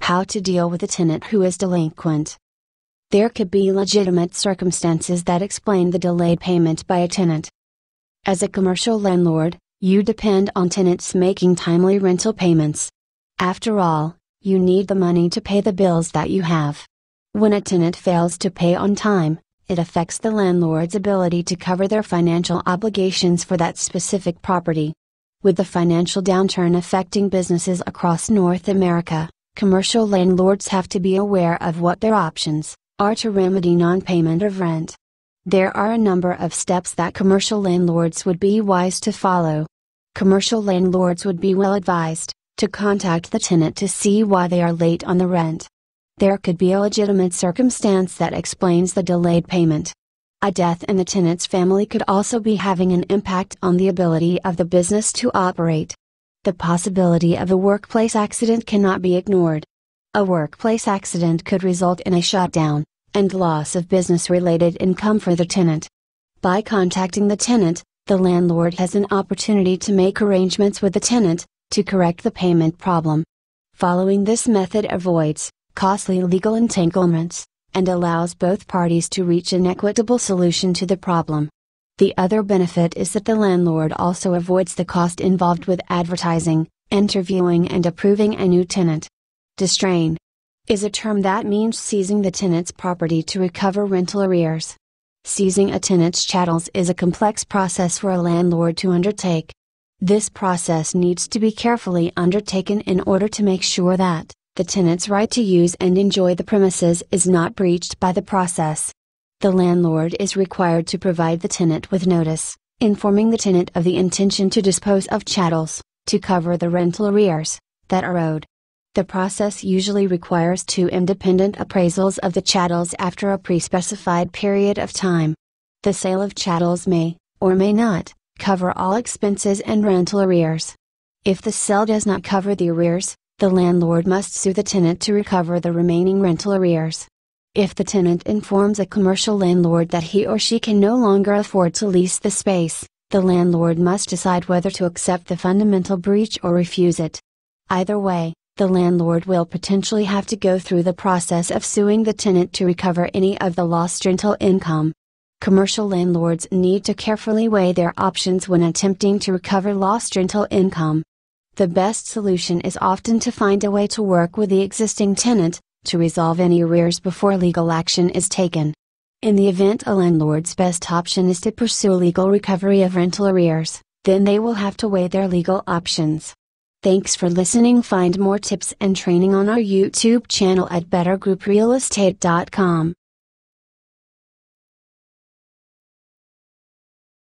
How to deal with a tenant who is delinquent. There could be legitimate circumstances that explain the delayed payment by a tenant. As a commercial landlord, you depend on tenants making timely rental payments. After all, you need the money to pay the bills that you have. When a tenant fails to pay on time, it affects the landlord's ability to cover their financial obligations for that specific property. With the financial downturn affecting businesses across North America, commercial landlords have to be aware of what their options are to remedy non-payment of rent. There are a number of steps that commercial landlords would be wise to follow. Commercial landlords would be well advised to contact the tenant to see why they are late on the rent. There could be a legitimate circumstance that explains the delayed payment. A death in the tenant's family could also be having an impact on the ability of the business to operate. The possibility of a workplace accident cannot be ignored. A workplace accident could result in a shutdown and loss of business-related income for the tenant. By contacting the tenant, the landlord has an opportunity to make arrangements with the tenant to correct the payment problem. Following this method avoids costly legal entanglements and allows both parties to reach an equitable solution to the problem. The other benefit is that the landlord also avoids the cost involved with advertising, interviewing and approving a new tenant. Distrain is a term that means seizing the tenant's property to recover rental arrears. Seizing a tenant's chattels is a complex process for a landlord to undertake. This process needs to be carefully undertaken in order to make sure that the tenant's right to use and enjoy the premises is not breached by the process. The landlord is required to provide the tenant with notice, informing the tenant of the intention to dispose of chattels, to cover the rental arrears that are owed. The process usually requires 2 independent appraisals of the chattels after a pre-specified period of time. The sale of chattels may, or may not, cover all expenses and rental arrears. If the sale does not cover the arrears, the landlord must sue the tenant to recover the remaining rental arrears. If the tenant informs a commercial landlord that he or she can no longer afford to lease the space, the landlord must decide whether to accept the fundamental breach or refuse it. Either way, the landlord will potentially have to go through the process of suing the tenant to recover any of the lost rental income. Commercial landlords need to carefully weigh their options when attempting to recover lost rental income. The best solution is often to find a way to work with the existing tenant to resolve any arrears before legal action is taken. In the event a landlord's best option is to pursue legal recovery of rental arrears, then they will have to weigh their legal options. Thanks for listening. Find more tips and training on our YouTube channel at bettergrouprealestate.com.